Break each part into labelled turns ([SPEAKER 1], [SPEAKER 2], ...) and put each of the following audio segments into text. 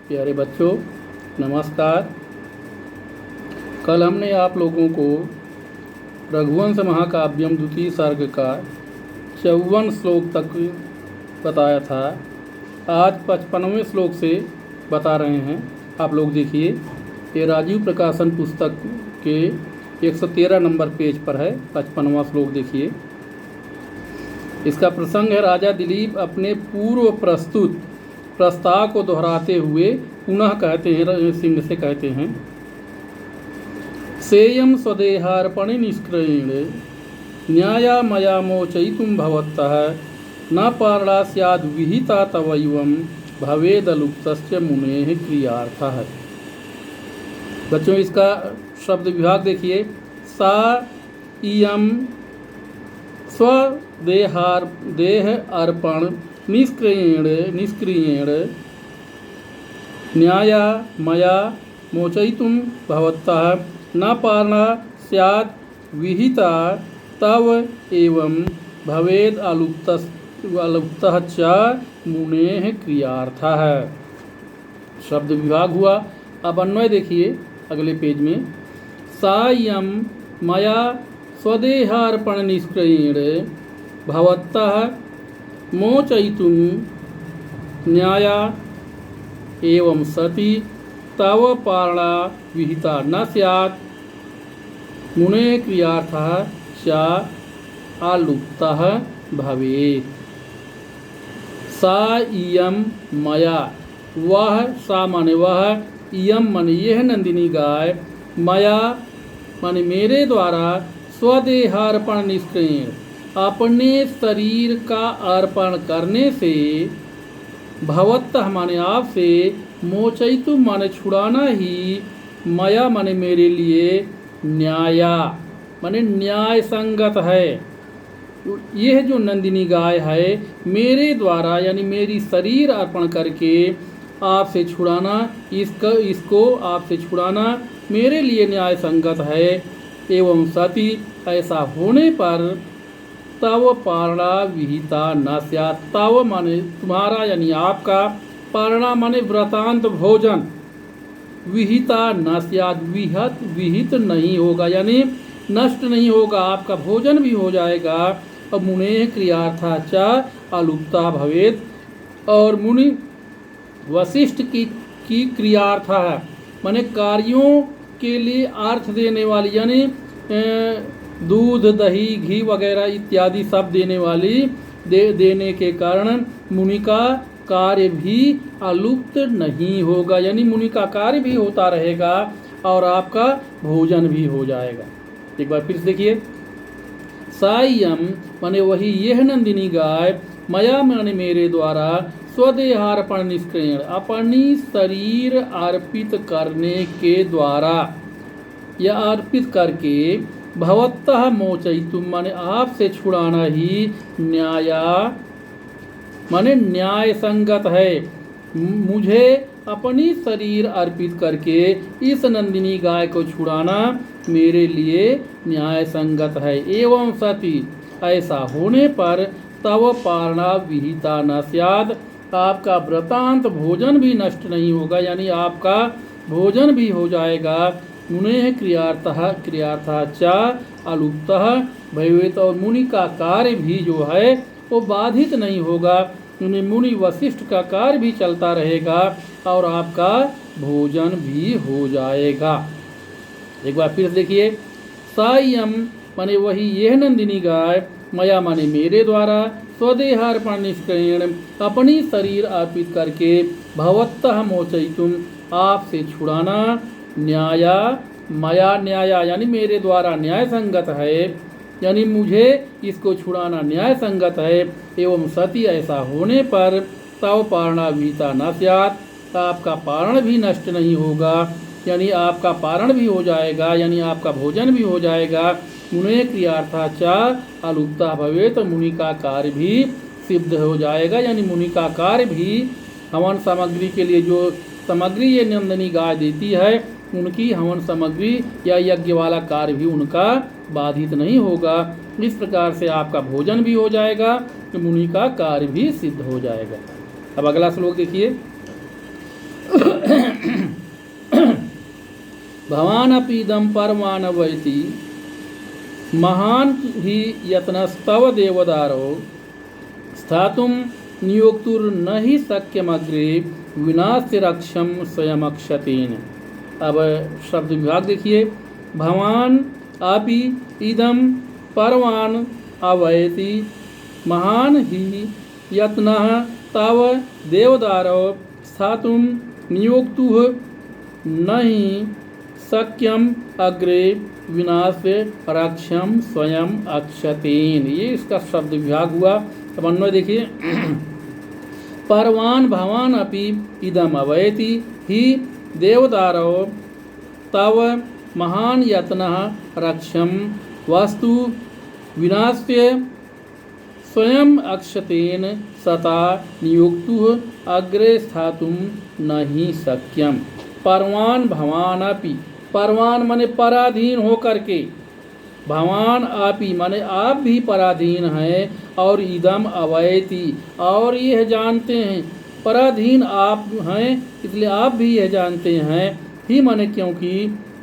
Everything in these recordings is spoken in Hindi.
[SPEAKER 1] प्यारे बच्चों, नमस्कार। कल हमने आप लोगों को रघुवंश महाकाव्यम द्वितीय सर्ग का 54 श्लोक तक बताया था। आज 55वें श्लोक से बता रहे हैं। आप लोग देखिए, ये राजीव प्रकाशन पुस्तक के 113 नंबर पेज पर है। 55वां श्लोक देखिए। इसका प्रसंग है, राजा दिलीप अपने पूर्व प्रस्तुत प्रस्ताव को दोहराते हुए पुनः कहते हैं, सिंह से कहते हैं, सेयम स्वदेहार्पणे निष्क्रियेण न्याया मया मोचयितुं भवतः न पारणा स्याद् विहिता तवैवं भवेदलुप्तस्य मुनेः क्रियार्थः। बच्चों, इसका शब्द विभाग देखिए। सा इयम देह अर्पण निष्क्रियेण न्याया मया मोचयितुं भवतः न पारणा स्यात् विहिता तव एवं भवेद अलुप्तः च मुनेः क्रियार्थः। शब्द विभाग हुआ। अब अन्वय देखिए अगले पेज में। सायं मया स्वदेहार्पण निष्क्रियेण भवतः मोचयितुं न्याया एवं सति तव पारणा विहिता न स्यात् मुने क्रियार्थः च अलुप्तः भवेत्। सा इयं मया, वह सा माने वह, इयम माने यह नंदिनी गाय, मया माने मेरे द्वारा, स्वदेहार्पण निष्क्रियेण अपने शरीर का अर्पण करने से, भवतः माने आपसे, मोचयितु माने छुड़ाना ही, मया माने मेरे लिए, न्याया माने न्याय संगत है। यह जो नंदिनी गाय है मेरे द्वारा यानी मेरी शरीर अर्पण करके आपसे छुड़ाना, इसको आपसे छुड़ाना मेरे लिए न्याय संगत है। एवं सती, ऐसा होने पर, तव पारणा विहिता न स्यात्, तव माने तुम्हारा यानी आपका, पारणा माने व्रतांत भोजन, विहिता न स्यात् विहित नहीं होगा यानी नष्ट नहीं होगा, आपका भोजन भी हो जाएगा। और मुने क्रियार्था च अलुप्ता भवेत्, और मुनि वशिष्ठ की क्रियार्था है माने कार्यों के लिए अर्थ देने वाली, यानी दूध दही घी वगैरह इत्यादि सब देने वाली देने के कारण मुनि का कार्य भी अलुप्त नहीं होगा, यानी मुनि का कार्य भी होता रहेगा और आपका भोजन भी हो जाएगा। एक बार फिर से देखिए। सायम माने वही यह नंदिनी गाय, मया माने मेरे द्वारा, स्वदेहार्पण निष्क्रियेण अपनी शरीर अर्पित करने के द्वारा या अर्पित करके, भवतः मोचयितुं माने आपसे छुड़ाना ही, न्याया माने न्याय संगत है। मुझे अपनी शरीर अर्पित करके इस नंदिनी गाय को छुड़ाना मेरे लिए न्याय संगत है। एवं सती, ऐसा होने पर, तव पारणा विहिता न स्यात्, आपका व्रतांत भोजन भी नष्ट नहीं होगा, यानी आपका भोजन भी हो जाएगा। मुने क्रियार्थः च अलुप्तः भवेत्, और मुनि का कार्य भी जो है वो बाधित नहीं होगा, मुनि वशिष्ठ का कार्य भी चलता रहेगा और आपका भोजन भी हो जाएगा। एक बार फिर देखिए। सायम माने वही यह नंदिनी गाय, मया माने मेरे द्वारा, स्वदेहार्पण निष्क्रियेण अपनी शरीर अर्पित करके, भवतः मोचयितुं आपसे छुड़ाना, न्याया मया न्याया यानी मेरे द्वारा न्याय संगत है, यानी मुझे इसको छुड़ाना न्याय संगत है। एवं सती, ऐसा होने पर, तव पारणा विहिता न स्यात्, आपका पारण भी नष्ट नहीं होगा, यानी आपका पारण भी हो जाएगा, यानी आपका भोजन भी हो जाएगा। मुने क्रियार्था च अलुप्ता भवेत्, तो मुनि का कार्य भी सिद्ध हो जाएगा, यानी मुनि का कार्य भी, हवन सामग्री के लिए जो सामग्री ये नंदिनी गाय देती है, उनकी हवन सामग्री या यज्ञ वाला कार्य भी उनका बाधित नहीं होगा। इस प्रकार से आपका भोजन भी हो जाएगा, तो मुनि का कार्य भी सिद्ध हो जाएगा। अब अगला श्लोक देखिए। भवानपीदं परमानवैति महान ही यत्नस्तव देवदारो स्थातुं नियोक्तुर्न हि शक्यमग्रे विनाश्य रक्षम स्वयमक्षतेन। अब शब्द विभाग देखिए। भवान आपि इदम परवान अवयति महान ही यत्नः तव देवदारो स्थातुं नियोक्तुः न हि शक्यम अग्रे विनाश्य रक्षम स्वयं अक्षतेन। ये इसका शब्द विभाग हुआ। अब अन्वय देखिए। परवान भवान अपि इदम अवयति ही देवदारो तव महान यत्नः रक्षम वस्तु विनाश्य स्वयं अक्षतेन सता नियोक्तुः अग्रे स्थातुं न हि शक्यम। परवान भवानपि, परवान माने पराधीन होकर के, भवान आपी माने आप भी पराधीन हैं, और इदम अवयति और यह जानते हैं, पराधीन आप हैं इसलिए आप भी यह जानते हैं, ही माने क्योंकि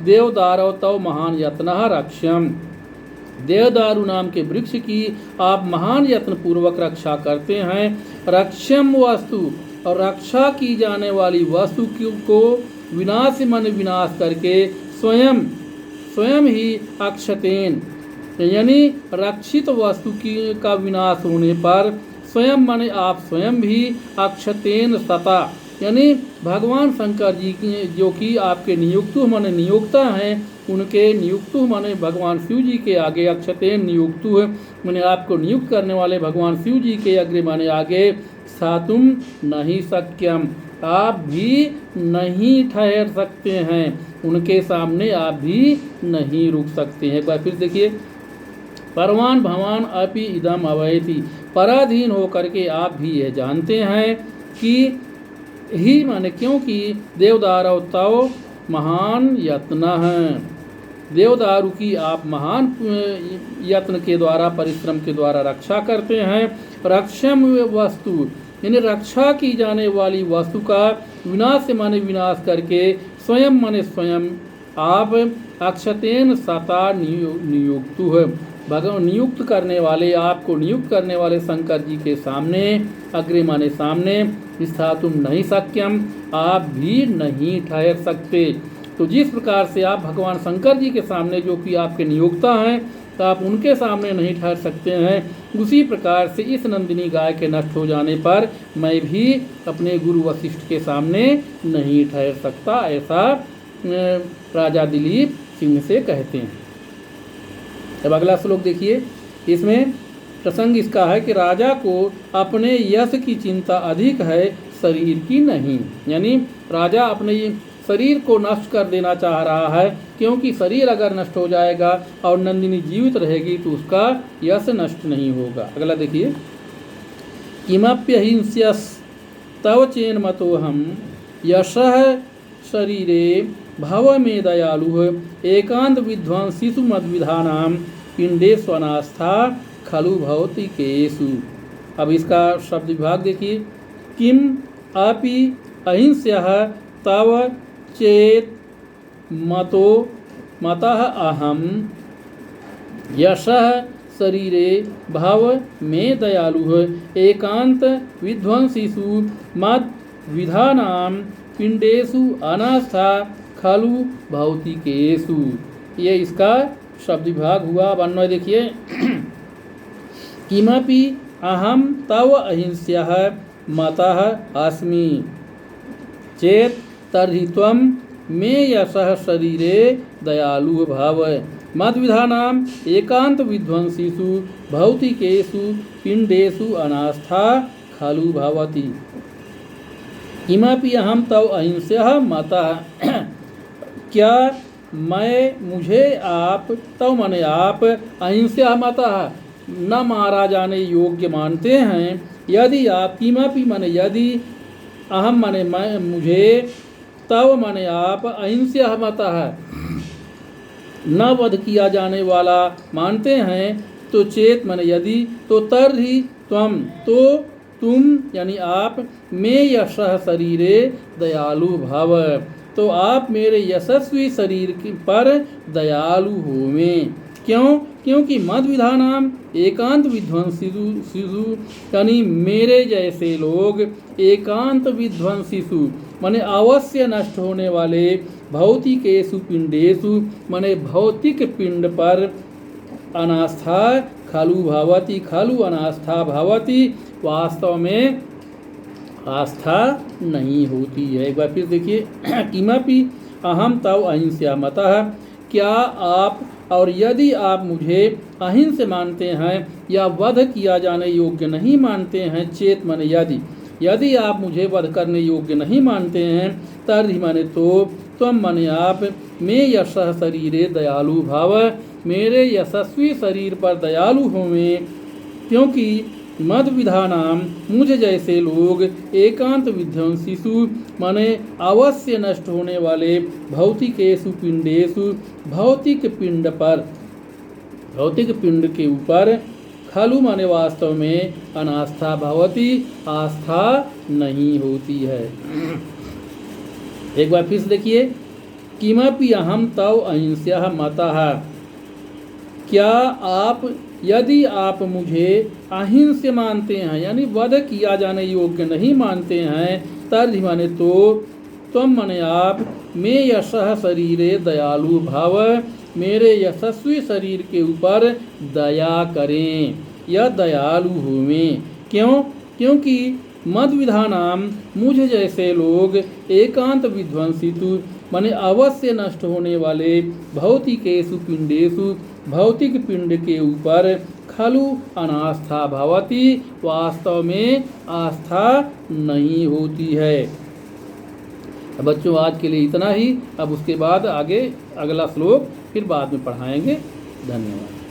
[SPEAKER 1] देवदारो तव महान यत्नः रक्षम, देवदारू नाम के वृक्ष की आप महान यत्न पूर्वक रक्षा करते हैं। रक्षम वस्तु और रक्षा की जाने वाली वस्तु को विनाश मन विनाश करके स्वयं ही अक्षतेन यानी रक्षित वस्तु की का विनाश होने पर स्वयं माने आप स्वयं भी अक्षतेन सता यानी भगवान शंकर जी की जो कि आपके नियुक्तु माने नियोक्ता हैं, उनके नियुक्तु माने भगवान शिव जी के आगे अक्षतेन नियुक्तु माने आपको नियुक्त करने वाले भगवान शिव जी के अग्रे माने आगे सातुम नहीं शक्यम आप भी नहीं ठहर सकते हैं, उनके सामने आप भी नहीं रुक सकते हैं। एक बार फिर देखिए। परवान भवान अपि इदम अवयति, पराधीन होकर के आप भी यह जानते हैं कि ही माने क्योंकि देवदारू तव महान यत्न है, देवदारू की आप महान यत्न के द्वारा परिश्रम के द्वारा रक्षा करते हैं। रक्षम वस्तु यानी रक्षा की जाने वाली वस्तु का विनाश माने विनाश करके स्वयं माने स्वयं आप अक्षतेन सता नियुक्तु है, भगवान नियुक्त करने वाले आपको नियुक्त करने वाले शंकर जी के सामने अग्रे माने सामने स्थातुम नहीं शक्यम आप भी नहीं ठहर सकते। तो जिस प्रकार से आप भगवान शंकर जी के सामने जो कि आपके नियोक्ता हैं तो आप उनके सामने नहीं ठहर सकते हैं, उसी प्रकार से इस नंदिनी गाय के नष्ट हो जाने पर मैं भी अपने गुरु वशिष्ठ के सामने नहीं ठहर सकता, ऐसा राजा दिलीप सिंह से कहते हैं। अब अगला श्लोक देखिए। इसमें प्रसंग इसका है कि राजा को अपने यश की चिंता अधिक है शरीर की नहीं, यानी राजा अपने शरीर को नष्ट कर देना चाह रहा है, क्योंकि शरीर अगर नष्ट हो जाएगा और नंदिनी जीवित रहेगी तो उसका यश नष्ट नहीं होगा। अगला देखिए। किमप्यहिंस्यस् तव चेन मतोहम यशः शरीरे भव में दयालु एकांत विद्वान शिशु मद्विधानाम पिंडे स्वनास्था खलु भौतिकेषु। अब इसका शब्द विभाग देखिए। किम अपि अहिंस्यः तव चेत मतो मतः अहम यशः शरीरे भव में दयालु एकांत विध्वंसिषु मद विधानाम पिंडेषु अनास्था खलु भौतिकेषु। ये इसका शब्द विभाग हुआ। अब अन्वय देखिए। किमपि अहम तव अहिंस्यः मतः अस्मि चेत तर्हि त्वं मे यशः शरीरे दयालु भव मद्विधानाम एकांत विध्वंसिषु भौतिकेषु पिंडेषु अनास्था खलु भवति। किमपि अहम तव अहिंस्यः मतः क्या मैं मुझे आप तव माने आप अहिंस्यः मतः न मारा जाने योग्य मानते हैं। यदि आप किमपि माने यदि अहम माने मैं मुझे तव माने आप अहिंस्यः मतः न वध किया जाने वाला मानते हैं तो चेत माने यदि तो तर्हि त्वम तो तुम यानी आप में यशः शरीरे दयालु भव तो आप मेरे यशस्वी शरीर पर दयालु होवें। क्यों? क्योंकि मद विधानाम एकांत विध्वंसिषु, यानी मेरे जैसे लोग एकांत विध्वंसिषु माने अवश्य नष्ट होने वाले भौतिकेषु पिंडेषु माने भौतिक पिंड पर अनास्था खलु भवति, खलु अनास्था भवति, वास्तव में आस्था नहीं होती है। एक बार फिर देखिए, किमपि अहम तव अहिंसा मतः, क्या आप और यदि आप मुझे अहिंस मानते हैं या वध किया जाने योग्य नहीं मानते हैं, चेत माने यदि आप मुझे वध करने योग्य नहीं मानते हैं, तर्हि माने तो, त्वम माने आप, मैं यशः शरीरे दयालु भाव, मेरे यशस्वी शरीर पर दयालु होवें। क्योंकि मद विधानाम मुझ जैसे लोग एकांत विध्वंसिषु माने अवश्य नष्ट होने वाले भौतिकेषु पिंडेषु भौतिक पिंड पर, भौतिक पिंड के ऊपर, खलु माने वास्तव में, अनास्था भवति, आस्था नहीं होती है। एक बार फिर से देखिए, किमपि अहम तव अहिंसा मतः, क्या आप यदि आप मुझे अहिंस मानते हैं यानी वध किया जाने योग्य नहीं मानते हैं, तर्हि माने तो, त्वम माने आप, मैं यशः शरीरे दयालु भाव, मेरे यशस्वी शरीर के ऊपर दया करें या दयालु होवें। क्यों? क्योंकि मद विधानाम मुझ जैसे लोग एकांत विध्वंसितु माने अवश्य नष्ट होने वाले भौतिकेषु पिंडेषु भौतिक पिंड के ऊपर, खलु अनास्था भवति, वास्तव में आस्था नहीं होती है। बच्चों आज के लिए इतना ही। अब उसके बाद आगे अगला श्लोक फिर बाद में पढ़ाएंगे। धन्यवाद।